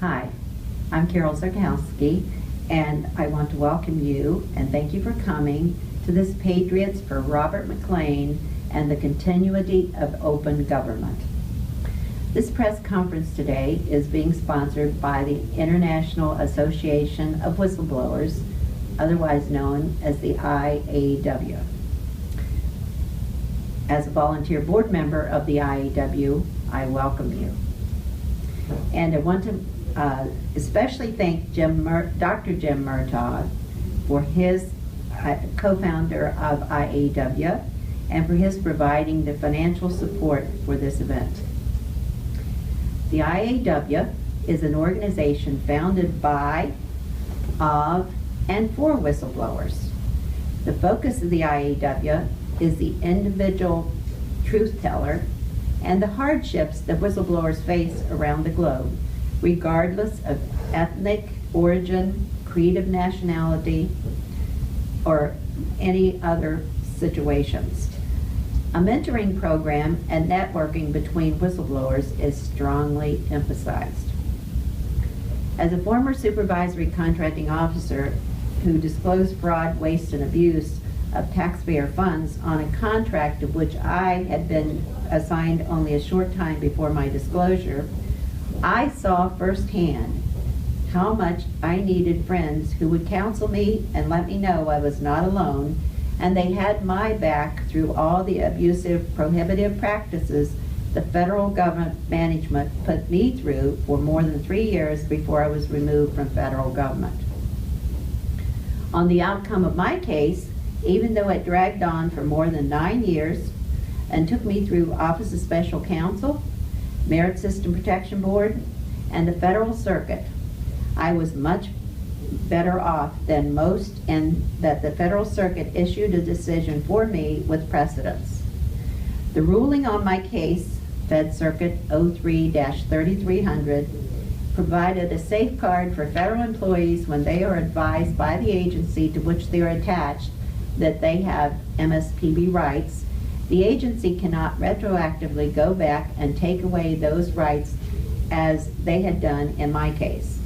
Hi, I'm Carol Zerkowski, and I want to welcome you and thank you for coming to this Patriots for Robert MacLean and the Continuity of Open Government. This press conference today is being sponsored by the International Association of Whistleblowers, otherwise known as the IAW. As a volunteer board member of the IAW, I welcome you. And I want to especially thank Dr. Jim Murtaugh for his co-founder of IAW and for his providing the financial support for this event. The IAW is an organization founded by, of, and for whistleblowers. The focus of the IAW is the individual truth teller and the hardships that whistleblowers face around the globe, regardless of ethnic origin, creed of nationality, or any other situations. A mentoring program and networking between whistleblowers is strongly emphasized. As a former supervisory contracting officer who disclosed fraud, waste, and abuse of taxpayer funds on a contract of which I had been assigned only a short time before my disclosure, I saw firsthand how much I needed friends who would counsel me and let me know I was not alone, and they had my back through all the abusive, prohibitive practices the federal government management put me through for more than 3 years before I was removed from federal government. On the outcome of my case, even though it dragged on for more than 9 years and took me through Office of Special Counsel, Merit System Protection Board, and the Federal Circuit, I was much better off than most, and that the Federal Circuit issued a decision for me with precedence. The ruling on my case, Fed Circuit 03-3300, provided a safeguard for federal employees when they are advised by the agency to which they are attached that they have MSPB rights. The agency cannot retroactively go back and take away those rights as they had done in my case.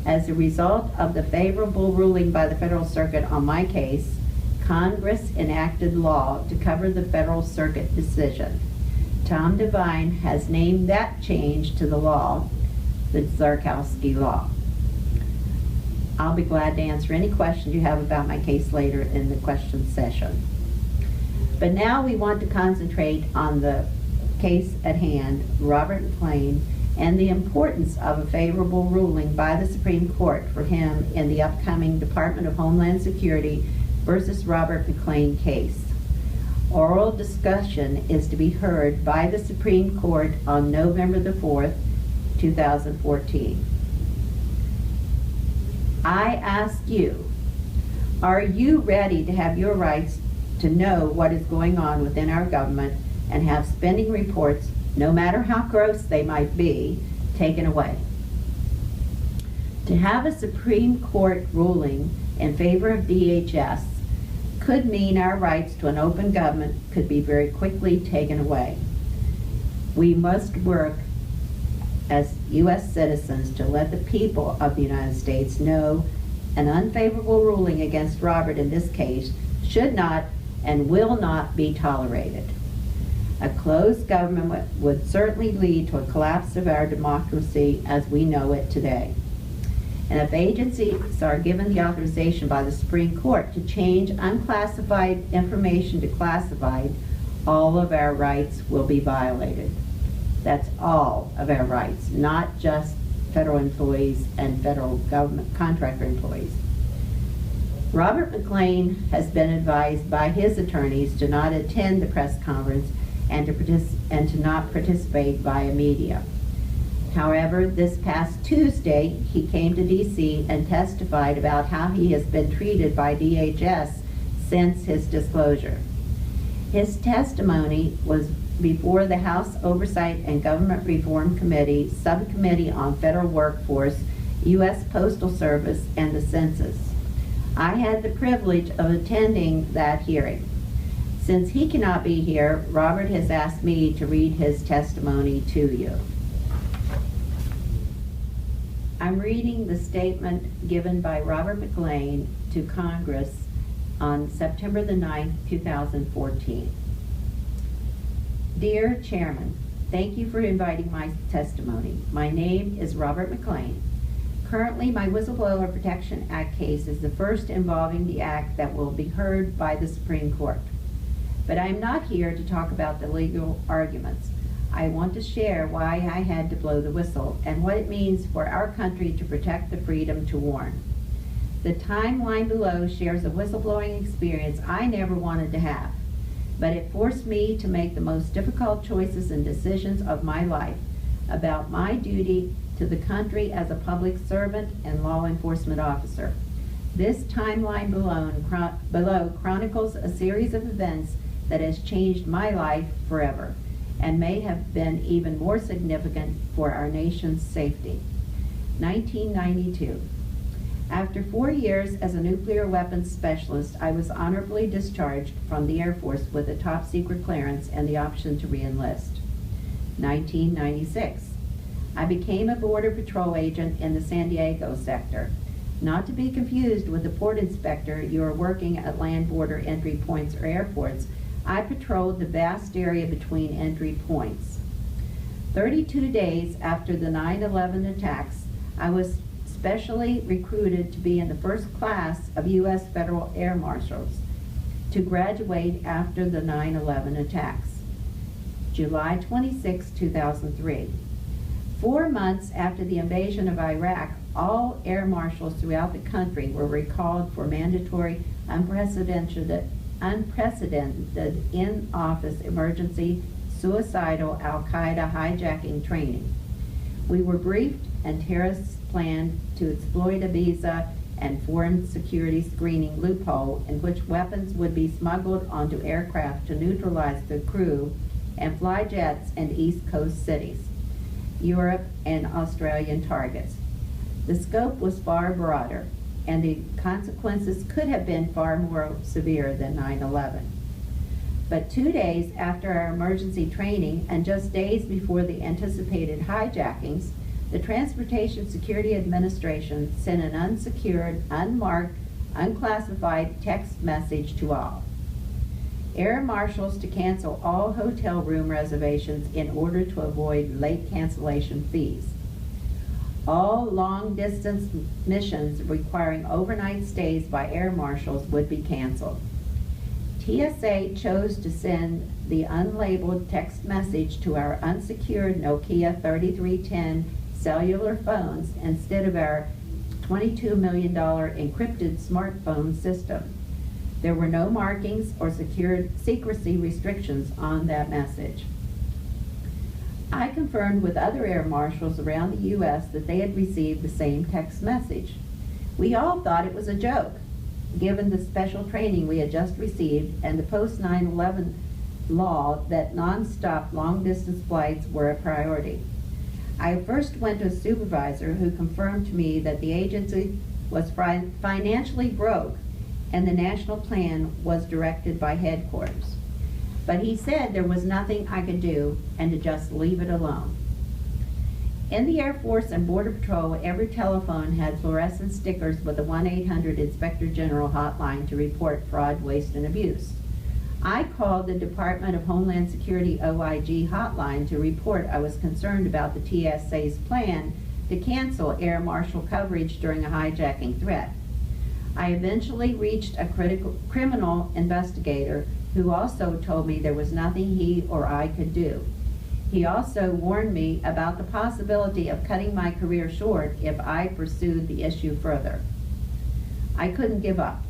As a result of the favorable ruling by the Federal Circuit on my case, Congress enacted law to cover the Federal Circuit decision. Tom Devine has named that change to the law the Zerkowski Law. I'll be glad to answer any questions you have about my case later in the question session. But now we want to concentrate on the case at hand, Robert MacLean, and the importance of a favorable ruling by the Supreme Court for him in the upcoming Department of Homeland Security versus Robert MacLean case. Oral discussion is to be heard by the Supreme Court on November the 4th, 2014. I ask you, are you ready to have your rights to know what is going on within our government and have spending reports, no matter how gross they might be, taken away? To have a Supreme Court ruling in favor of DHS could mean our rights to an open government could be very quickly taken away. We must work as U.S. citizens to let the people of the United States know an unfavorable ruling against Robert in this case should not and will not be tolerated. A closed government would certainly lead to a collapse of our democracy as we know it today. And if agencies are given the authorization by the Supreme Court to change unclassified information to classified, all of our rights will be violated. That's all of our rights, not just federal employees and federal government contractor employees. Robert MacLean has been advised by his attorneys to not attend the press conference and to not participate via media. However, this past Tuesday, he came to D.C. and testified about how he has been treated by DHS since his disclosure. His testimony was before the House Oversight and Government Reform Committee, Subcommittee on Federal Workforce, U.S. Postal Service, and the Census. I had the privilege of attending that hearing. Since he cannot be here, Robert has asked me to read his testimony to you. I'm reading the statement given by Robert MacLean to Congress on September the 9th, 2014. Dear Chairman, thank you for inviting my testimony. My name is Robert MacLean. Currently, my Whistleblower Protection Act case is the first involving the act that will be heard by the Supreme Court. But I am not here to talk about the legal arguments. I want to share why I had to blow the whistle and what it means for our country to protect the freedom to warn. The timeline below shares a whistleblowing experience I never wanted to have, but it forced me to make the most difficult choices and decisions of my life about my duty to the country as a public servant and law enforcement officer. This timeline below chronicles a series of events that has changed my life forever and may have been even more significant for our nation's safety. 1992. After 4 years as a nuclear weapons specialist, I was honorably discharged from the Air Force with a top secret clearance and the option to re-enlist. 1996. I became a Border Patrol agent in the San Diego sector. Not to be confused with a port inspector, you are working at land border entry points or airports. I patrolled the vast area between entry points. 32 days after the 9/11 attacks, I was specially recruited to be in the first class of U.S. Federal Air Marshals to graduate after the 9/11 attacks. July 26, 2003. 4 months after the invasion of Iraq, all air marshals throughout the country were recalled for mandatory, unprecedented in-office emergency suicidal Al-Qaeda hijacking training. We were briefed and terrorists planned to exploit a visa and foreign security screening loophole in which weapons would be smuggled onto aircraft to neutralize the crew and fly jets in East Coast cities, Europe, and Australian targets. The scope was far broader, and the consequences could have been far more severe than 9/11. But 2 days after our emergency training and just days before the anticipated hijackings, the Transportation Security Administration sent an unsecured, unmarked, unclassified text message to all air marshals to cancel all hotel room reservations in order to avoid late cancellation fees. All long-distance missions requiring overnight stays by air marshals would be canceled. TSA chose to send the unlabeled text message to our unsecured Nokia 3310 cellular phones instead of our $22 million encrypted smartphone system. There were no markings or secrecy restrictions on that message. I confirmed with other air marshals around the U.S. that they had received the same text message. We all thought it was a joke, given the special training we had just received and the post-9/11 law that non-stop long-distance flights were a priority. I first went to a supervisor who confirmed to me that the agency was financially broke and the national plan was directed by headquarters. But he said there was nothing I could do and to just leave it alone. In the Air Force and Border Patrol, every telephone had fluorescent stickers with a 1-800 Inspector General hotline to report fraud, waste, and abuse. I called the Department of Homeland Security OIG hotline to report I was concerned about the TSA's plan to cancel air marshal coverage during a hijacking threat. I eventually reached a criminal investigator who also told me there was nothing he or I could do. He also warned me about the possibility of cutting my career short if I pursued the issue further. I couldn't give up.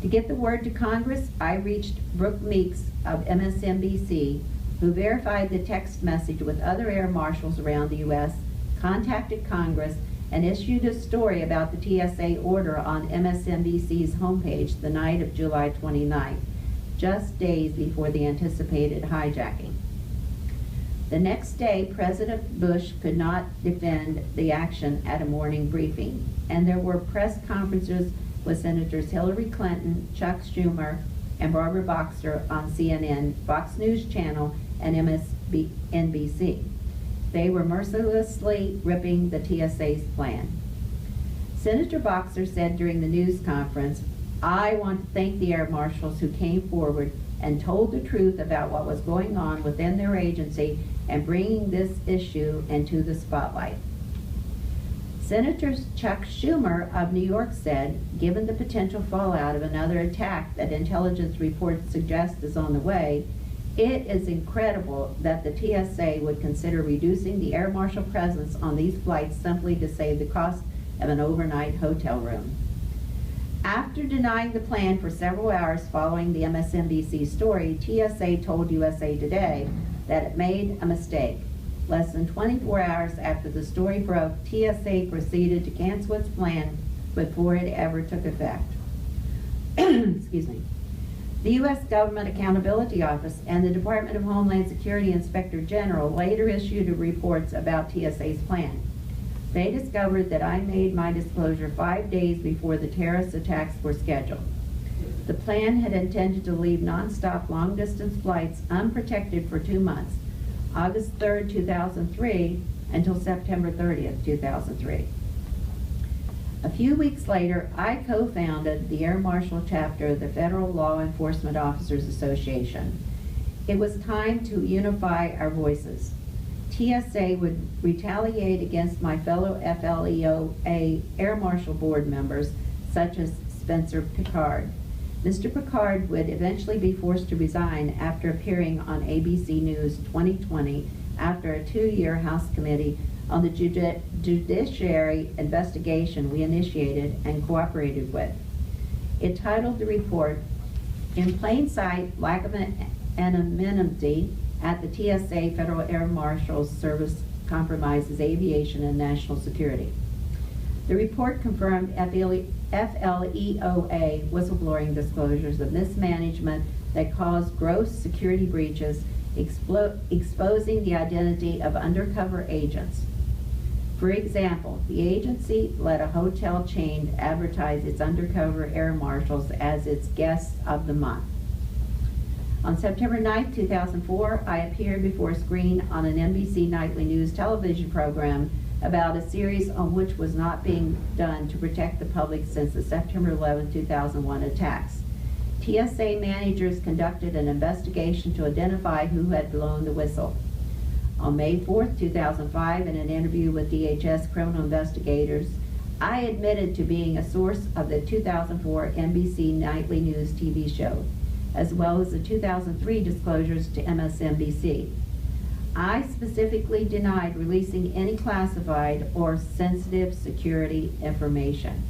To get the word to Congress, I reached Brooke Meeks of MSNBC, who verified the text message with other air marshals around the U.S., contacted Congress, and issued a story about the TSA order on MSNBC's homepage the night of July 29th, just days before the anticipated hijacking. The next day, President Bush could not defend the action at a morning briefing, and there were press conferences with Senators Hillary Clinton, Chuck Schumer, and Barbara Boxer on CNN, Fox News Channel, and MSNBC. They were mercilessly ripping the TSA's plan. Senator Boxer said during the news conference, "I want to thank the air marshals who came forward and told the truth about what was going on within their agency and bringing this issue into the spotlight." Senator Chuck Schumer of New York said, given the potential fallout of another attack that intelligence reports suggest is on the way, it is incredible that the TSA would consider reducing the air marshal presence on these flights simply to save the cost of an overnight hotel room. After denying the plan for several hours following the MSNBC story, TSA told USA Today that it made a mistake. Less than 24 hours after the story broke, TSA proceeded to cancel its plan before it ever took effect. Excuse me. The U.S. Government Accountability Office and the Department of Homeland Security Inspector General later issued reports about TSA's plan. They discovered that I made my disclosure 5 days before the terrorist attacks were scheduled. The plan had intended to leave nonstop long-distance flights unprotected for 2 months, August 3rd, 2003, until September 30th, 2003. A few weeks later, I co-founded the Air Marshal chapter of the Federal Law Enforcement Officers Association. It was time to unify our voices. TSA would retaliate against my fellow FLEOA Air Marshal board members, such as Spencer Picard. Mr. Picard would eventually be forced to resign after appearing on ABC News 2020 after a 2-year House committee on the judiciary investigation we initiated and cooperated with. It titled the report, "In Plain Sight, Lack of Anonymity at the TSA Federal Air Marshal's Service Compromises Aviation and National Security." The report confirmed FLEOA whistleblowing disclosures of mismanagement that caused gross security breaches, exposing the identity of undercover agents. For example, the agency let a hotel chain advertise its undercover air marshals as its guests of the month. On September 9, 2004, I appeared before a screen on an NBC nightly news television program about a series on which was not being done to protect the public since the September 11, 2001 attacks. TSA managers conducted an investigation to identify who had blown the whistle. On May 4, 2005, in an interview with DHS criminal investigators, I admitted to being a source of the 2004 NBC nightly news TV show, as well as the 2003 disclosures to MSNBC. I specifically denied releasing any classified or sensitive security information.